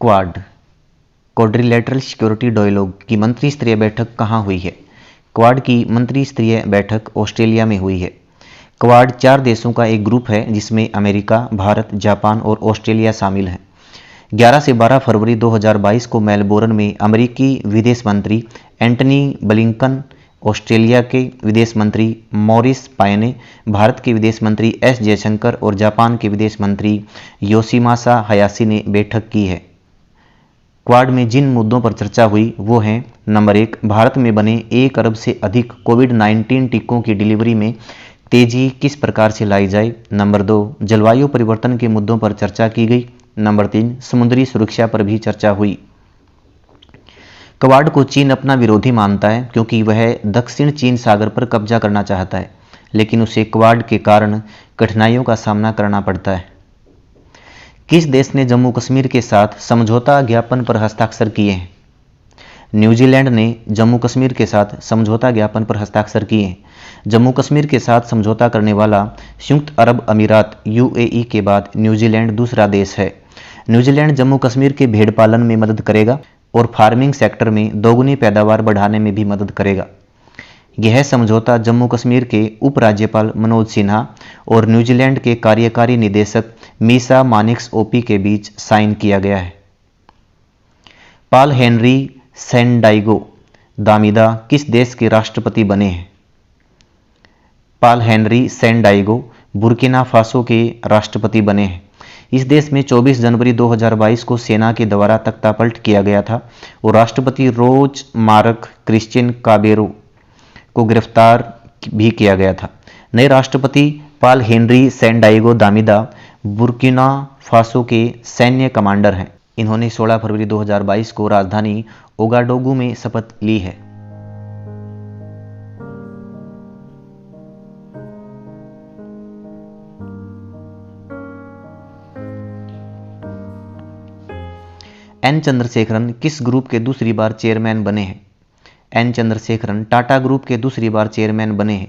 Quad quadrilateral security dialogue की मंत्री स्तरीय बैठक कहाँ हुई है? क्वाड की मंत्री स्तरीय बैठक ऑस्ट्रेलिया में हुई है। क्वाड 4 देशों का एक ग्रुप है जिसमें अमेरिका, भारत, जापान और ऑस्ट्रेलिया शामिल हैं। 11 से 12 फरवरी 2022 को मेलबोर्न में अमेरिकी विदेश मंत्री एंटनी ब्लिंकन, ऑस्ट्रेलिया के विदेश मंत्री मॉरिस पायने, भारत के विदेश मंत्री एस जयशंकर और जापान के विदेश मंत्री योशिमासा हयाशी ने बैठक की है। क्वाड में जिन मुद्दों पर चर्चा हुई वो हैं: नंबर 1, भारत में बने 1 अरब से अधिक कोविड-19 टीकों की डिलीवरी में तेजी किस प्रकार से लाई जाए। नंबर 2, जलवायु परिवर्तन के मुद्दों पर चर्चा की गई। नंबर 3, समुद्री सुरक्षा पर भी चर्चा हुई। क्वाड को चीन अपना विरोधी मानता है क्योंकि वह दक्षिण चीन सागर पर कब्जा करना चाहता है, लेकिन उसे क्वाड के कारण कठिनाइयों का सामना करना पड़ता है। किस देश ने जम्मू कश्मीर के साथ समझौता ज्ञापन पर हस्ताक्षर किए हैं? न्यूजीलैंड ने जम्मू कश्मीर के साथ समझौता ज्ञापन पर हस्ताक्षर किए हैं। जम्मू कश्मीर के साथ समझौता करने वाला संयुक्त अरब अमीरात यूएई के बाद न्यूजीलैंड दूसरा देश है। न्यूजीलैंड जम्मू कश्मीर के भेड़ पालन में मदद करेगा और फार्मिंग सेक्टर में दोगुनी पैदावार बढ़ाने में भी मदद करेगा। यह समझौता जम्मू कश्मीर के उपराज्यपाल मनोज सिन्हा और न्यूजीलैंड के कार्यकारी निदेशक मीसा मानिक्स ओपी के बीच साइन किया गया है। पॉल हेनरी सैंडाइगो दामिदा किस देश के राष्ट्रपति बने हैं? पॉल हेनरी सैंडाइगो बुर्किना फासो के राष्ट्रपति बने हैं। इस देश में 24 जनवरी 2022 को सेना के द्वारा तख्तापलट किया गया था और राष्ट्रपति रोज मार्क क्रिश्चियन काबेरो को गिरफ्तार भी किया गया था। नए राष्ट्रपति पॉल हेनरी सैंडाइगो दामिदा बुर्किना फासो के सैन्य कमांडर हैं। इन्होंने 16 फरवरी 2022 को राजधानी ओगाडोगू में शपथ ली है। एन चंद्रशेखरन किस ग्रुप के दूसरी बार चेयरमैन बने हैं? एन चंद्रशेखरन टाटा ग्रुप के दूसरी बार चेयरमैन बने हैं।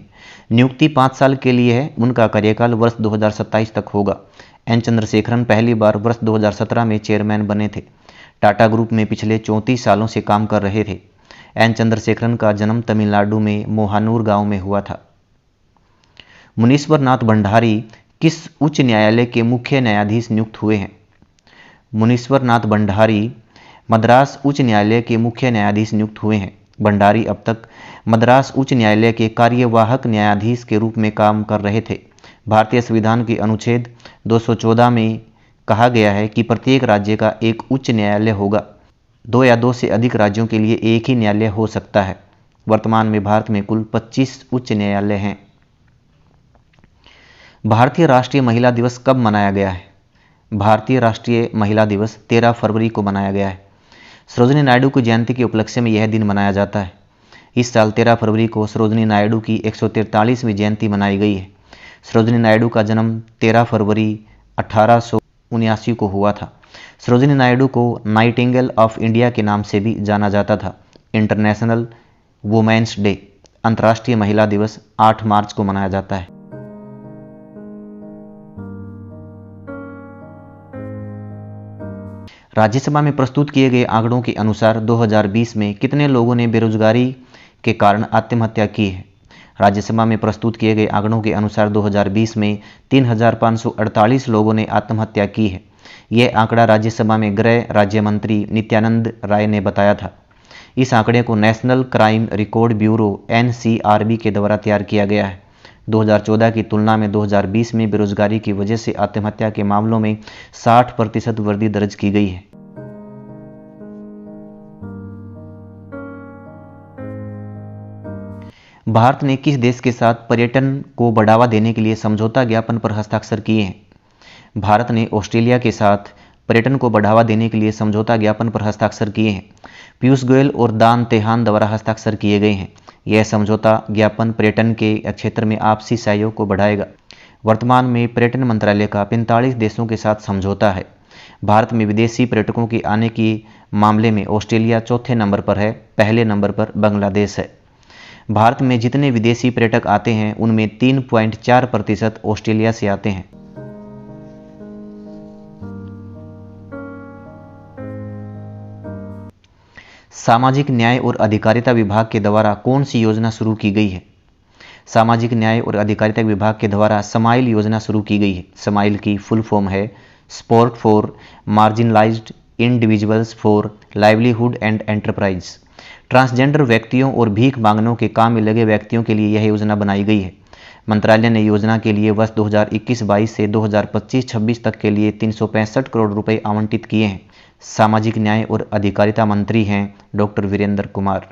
नियुक्ति 5 साल के लिए है। उनका कार्यकाल वर्ष 2027 तक होगा। एन चंद्रशेखरन पहली बार वर्ष 2017 में चेयरमैन बने थे। टाटा ग्रुप में पिछले 34 सालों से काम कर रहे थे। एन चंद्रशेखरन का जन्म तमिलनाडु में मोहानूर गांव में हुआ था। मुनीश्वर नाथ भंडारी किस उच्च न्यायालय के मुख्य न्यायाधीश नियुक्त हुए हैं? मुनीश्वर नाथ भंडारी मद्रास उच्च न्यायालय के मुख्य न्यायाधीश नियुक्त हुए हैं। भंडारी अब तक मद्रास उच्च न्यायालय के कार्यवाहक न्यायाधीश के रूप में काम कर रहे थे। भारतीय संविधान के अनुच्छेद 214 में कहा गया है कि प्रत्येक राज्य का एक उच्च न्यायालय होगा। 2 या 2 से अधिक राज्यों के लिए एक ही न्यायालय हो सकता है। वर्तमान में भारत में कुल 25 उच्च न्यायालय हैं। भारतीय राष्ट्रीय महिला दिवस कब मनाया गया है? भारतीय राष्ट्रीय महिला दिवस 13 फरवरी को मनाया गया है। सरोजिनी नायडू की जयंती के उपलक्ष्य में यह दिन मनाया जाता है। इस साल 13 फरवरी को सरोजिनी नायडू की 143वीं जयंती मनाई गई है। सरोजिनी नायडू का जन्म 13 फरवरी 1879 को हुआ था। सरोजिनी नायडू को नाइटिंगेल ऑफ इंडिया के नाम से भी जाना जाता था। इंटरनेशनल वुमेन्स डे अंतर्राष्ट्रीय महिला दिवस 8 मार्च को मनाया जाता है। राज्यसभा में प्रस्तुत किए गए आंकड़ों के अनुसार 2020 में कितने लोगों ने बेरोजगारी के कारण आत्महत्या की है? राज्यसभा में प्रस्तुत किए गए आंकड़ों के अनुसार 2020 में 3548 लोगों ने आत्महत्या की है। यह आंकड़ा राज्यसभा में गृह राज्य मंत्री नित्यानंद राय ने बताया था। इस आंकड़े को national crime record bureau NCRB के द्वारा तैयार किया गया है। 2014 की तुलना में 2020 में बेरोजगारी की वजह से आत्महत्या के मामलों में 60% वृद्धि दर्ज की गई है। भारत ने किस देश के साथ पर्यटन को बढ़ावा देने के लिए समझौता ज्ञापन पर हस्ताक्षर किए हैं? भारत ने ऑस्ट्रेलिया के साथ पर्यटन को बढ़ावा देने के लिए समझौता ज्ञापन पर हस्ताक्षर किए हैं। पीयूष गोयल और दान तेहान द्वारा हस्ताक्षर किए गए हैं। यह समझौता ज्ञापन पर्यटन के क्षेत्र में आपसी सहयोग को बढ़ाएगा। वर्तमान में पर्यटन मंत्रालय का 45 देशों के साथ समझौता है। भारत में विदेशी पर्यटकों के आने के मामले में ऑस्ट्रेलिया चौथे नंबर पर है। पहले नंबर पर बांग्लादेश है। भारत में जितने विदेशी पर्यटक आते हैं उनमें 3.4% ऑस्ट्रेलिया से आते हैं। सामाजिक न्याय और अधिकारिता विभाग के द्वारा कौन सी योजना शुरू की गई है? सामाजिक न्याय और अधिकारिता विभाग के द्वारा समाइल योजना शुरू की गई है। समाइल की फुल फॉर्म है support for marginalised individuals for livelihood and enterprise. Transgender व्यक्तियों और भीख मांगनों के काम में लगे व्यक्तियों के लिए यह योजना बनाई गई है। मंत्रालय ने योजना के लिए वर्ष 2021-22 से 2025-26 तक के लिए 365 करोड़ रुपए आवंटित किए हैं। सामाजिक न्याय और अधिकारिता मंत्री हैं डॉक्टर वीरेंद्र कुमार।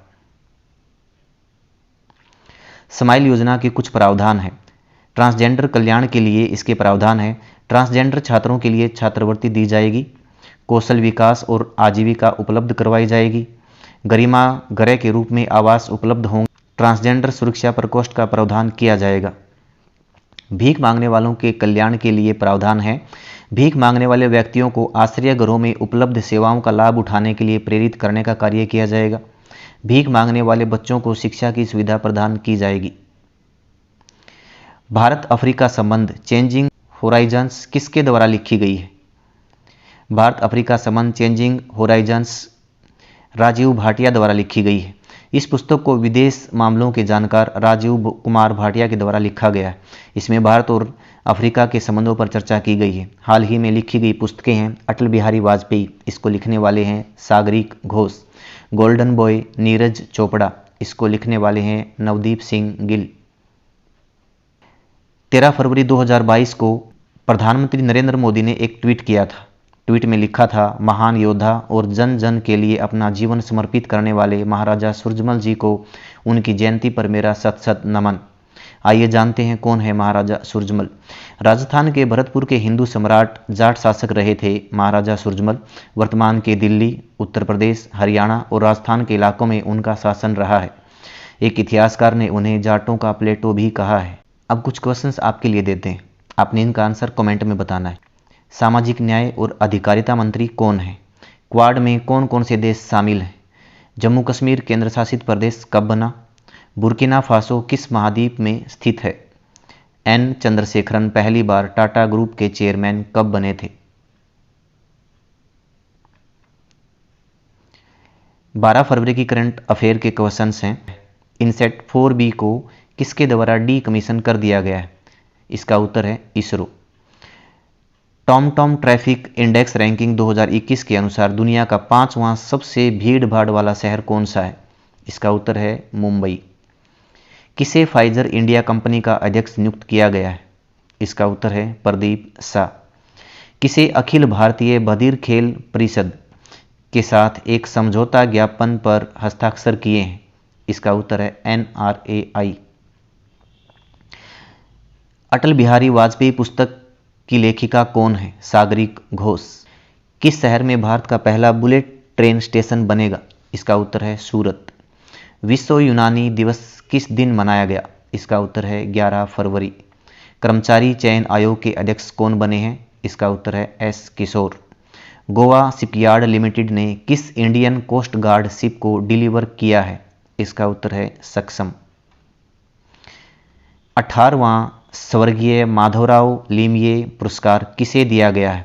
समाइल योजना के कुछ प्रावधान हैं। ट्रांसजेंडर कल्याण के लिए इसके प्रावधान हैं। ट्रांसजेंडर छात्रों के लिए छात्रवृत्ति दी जाएगी। कौशल विकास और आजीविका उपलब्ध करवाई जाएगी। गरिमा गृह के रूप में आवास उपलब्ध होंगे। ट्रांसजेंडर सुरक्षा प्रकोष्ठ का प्रावधान किया जाएगा। भीख मांगने वालों के कल्याण के लिए प्रावधान है। भीख मांगने वाले व्यक्तियों को आश्रय गृहों में उपलब्ध सेवाओं का लाभ उठाने के लिए प्रेरित करने का कार्य किया जाएगा। भीख मांगने वाले बच्चों को शिक्षा की सुविधा प्रदान की जाएगी। भारत अफ्रीका संबंध चेंजिंग होराइजन्स किसके द्वारा लिखी गई है? भारत अफ्रीका संबंध चेंजिंग होराइजन्स राजीव भाटिया द्वारा लिखी गई है। इस पुस्तक को विदेश मामलों के जानकार राजीव कुमार भाटिया के द्वारा लिखा गया है। इसमें भारत और अफ्रीका के संबंधों पर चर्चा की गई है। हाल ही में लिखी गई पुस्तकें हैं अटल बिहारी वाजपेयी, इसको लिखने वाले हैं सागरिक घोष। गोल्डन बॉय नीरज चोपड़ा, इसको लिखने वाले हैं नवदीप सिंह गिल। 13 फरवरी 2022 को प्रधानमंत्री नरेंद्र मोदी ने एक ट्वीट किया था। ट्वीट में लिखा था, महान योद्धा और जन जन के लिए अपना जीवन समर्पित करने वाले महाराजा सूरजमल जी को उनकी जयंती पर मेरा शत शत नमन। आइए जानते हैं कौन है महाराजा सूरजमल। राजस्थान के भरतपुर के हिंदू सम्राट जाट शासक रहे थे महाराजा सूरजमल। वर्तमान के दिल्ली, उत्तर प्रदेश, हरियाणा और राजस्थान के इलाकों में उनका शासन रहा है। एक इतिहासकार ने उन्हें जाटों का प्लेटो भी कहा है। अब कुछ क्वेश्चंस आपके लिए देते हैं, आपने इनका आंसर कमेंट में बताना है। सामाजिक न्याय और अधिकारिता मंत्री कौन है? क्वाड में कौन कौन से देश शामिल हैं? जम्मू कश्मीर केंद्र शासित प्रदेश कब बना? बुर्किना फासो किस महाद्वीप में स्थित है? एन चंद्रशेखरन पहली बार टाटा ग्रुप के चेयरमैन कब बने थे? 12 फरवरी की करंट अफेयर के क्वेश्चंस हैं। इनसेट 4B को किसके द्वारा डी कमीशन कर दिया गया है? इसका उत्तर है ISRO. Tom traffic index ranking 2021 के अनुसार दुनिया का 5वां सबसे भीड़ भाड़ वाला शहर कौन सा है? इसका उत्तर है मुंबई। किसे फाइजर इंडिया कंपनी का अध्यक्ष नियुक्त किया गया है? इसका उत्तर है प्रदीप शाह। किसे अखिल भारतीय बधिर खेल परिषद के साथ एक समझौता ज्ञापन पर हस्ताक्षर किए हैं? इसका उत्तर है NRAI। अटल बिहारी वाजपेयी पुस्तक की लेखिका कौन है? सागरिक घोष। किस शहर में भारत का पहला बुलेट ट्रेन स्टेशन बनेगा? इसका उत्तर है सूरत। विश्व यूनानी दिवस किस दिन मनाया गया? इसका उत्तर है 11 फरवरी। कर्मचारी चयन आयोग के अध्यक्ष कौन बने हैं? इसका उत्तर है S किशोर। गोवा शिपयार्ड लिमिटेड ने किस इंडियन कोस्ट गार्ड शिप को डिलीवर किया है? इसका उत्तर है सक्षम। 18वां स्वर्गीय माधवराव लिमये पुरस्कार किसे दिया गया है?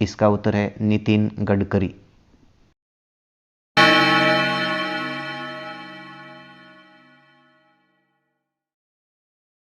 इसका उत्तर है नितिन गडकरी।